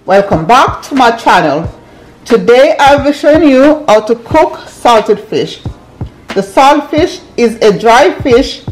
Welcome back to my channel. Today I'll be showing you how to cook salted fish. The saltfish is a dry fish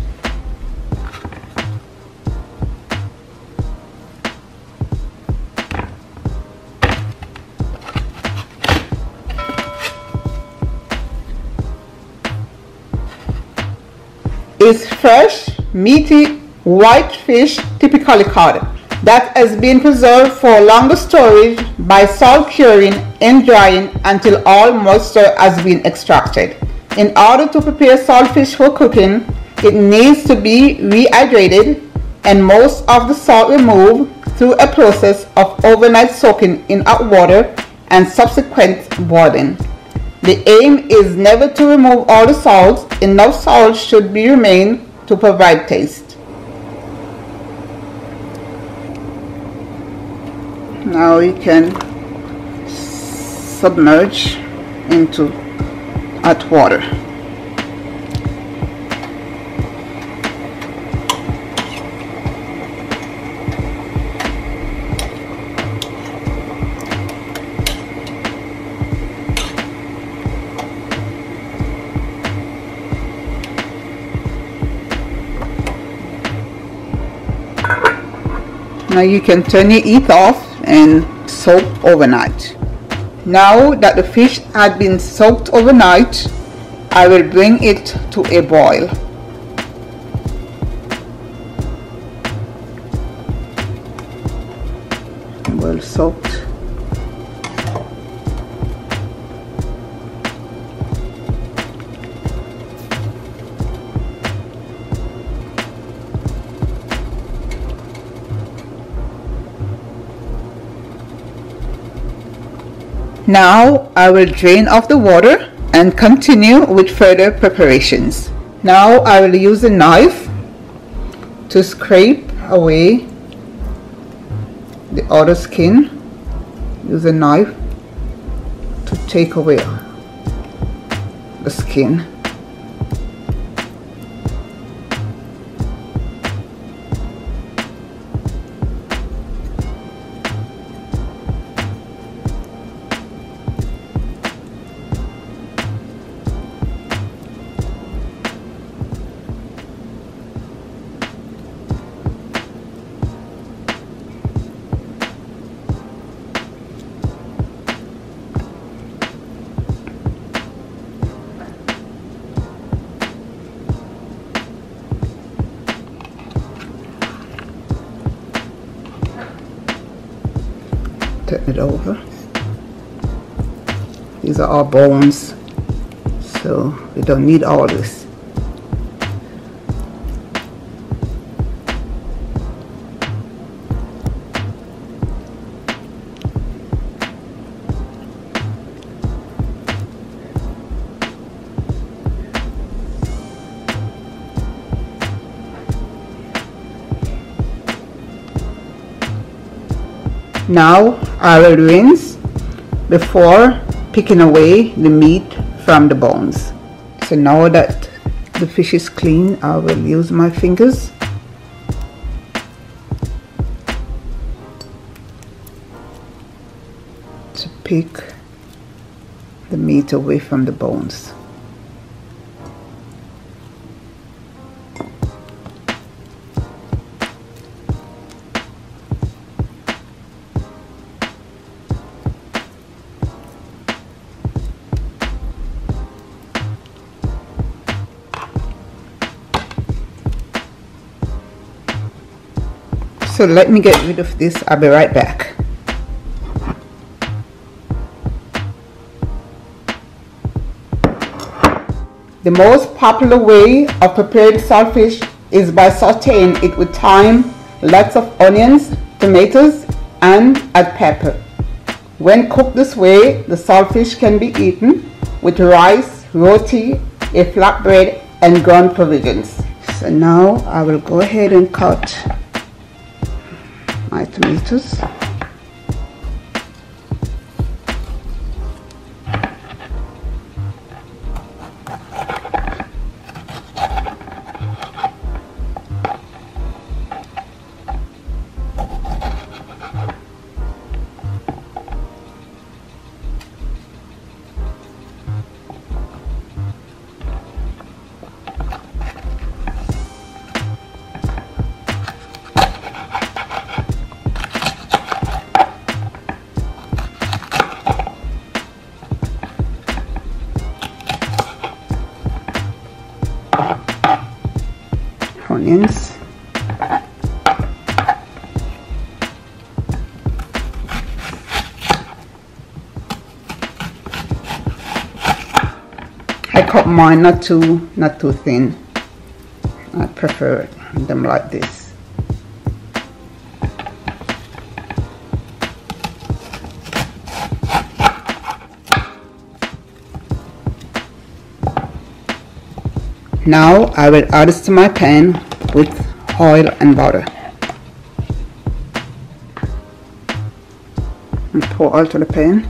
is fresh, meaty, white fish typically caught that has been preserved for longer storage by salt curing and drying until all moisture has been extracted. In order to prepare saltfish for cooking, it needs to be rehydrated and most of the salt removed through a process of overnight soaking in hot water and subsequent boiling. The aim is never to remove all the salt. Enough salt should be remain to provide taste. Now you can submerge into hot water. Now you can turn your heat off and soak overnight. Now that the fish had been soaked overnight, I will bring it to a boil. Well soaked. Now I will drain off the water and continue with further preparations. Now I will use a knife to scrape away the outer skin. Use a knife to take away the skin. Turn it over. These are our bones, so we don't need all this. Now I will rinse before picking away the meat from the bones. So now that the fish is clean, I will use my fingers to pick the meat away from the bones. So let me get rid of this. I'll be right back. The most popular way of preparing saltfish is by sauteing it with thyme, lots of onions, tomatoes, and add pepper. When cooked this way, the saltfish can be eaten with rice, roti, a flatbread, and ground provisions. So now I will go ahead and cut my tomatoes. onions. I cut mine not too thin. I prefer them like this. Now I will add this to my pan with oil and butter. And pour oil to the pan.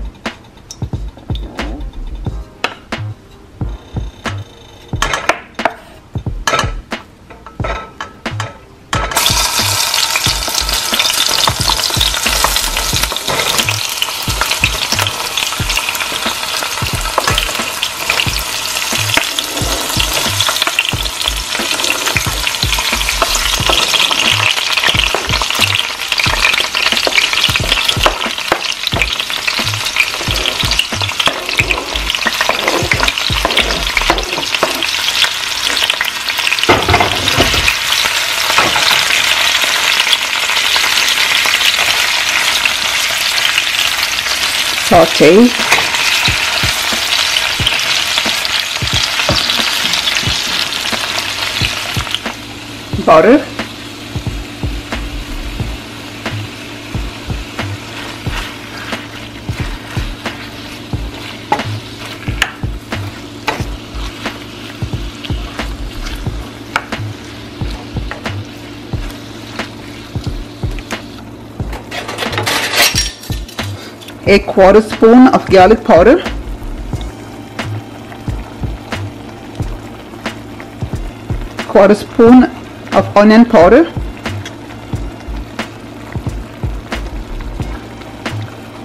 Saute. Butter. A quarter spoon of garlic powder, quarter spoon of onion powder,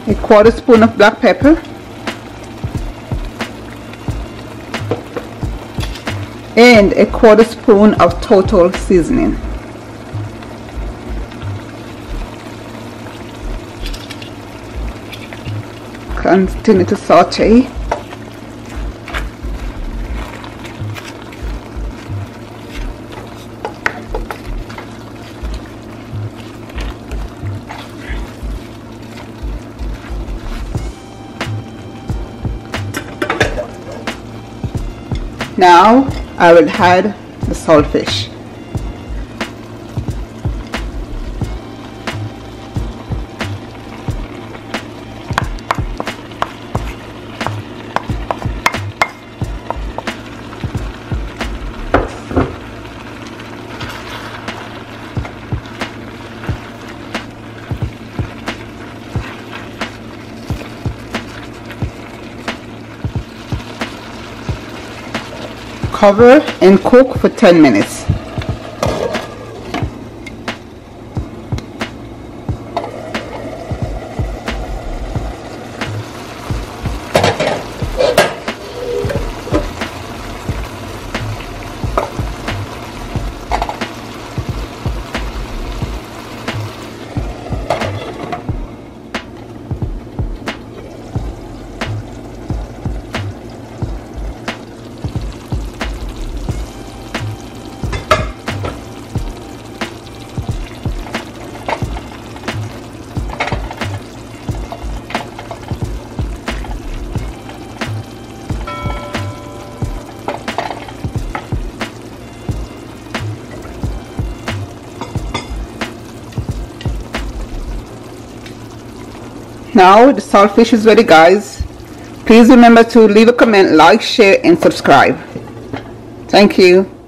a quarter spoon of black pepper, and a quarter spoon of total seasoning. Continue to saute. Now I will add the saltfish. Cover and cook for 10 minutes. Now the saltfish is ready, guys. Please remember to leave a comment, like, share and subscribe. Thank you.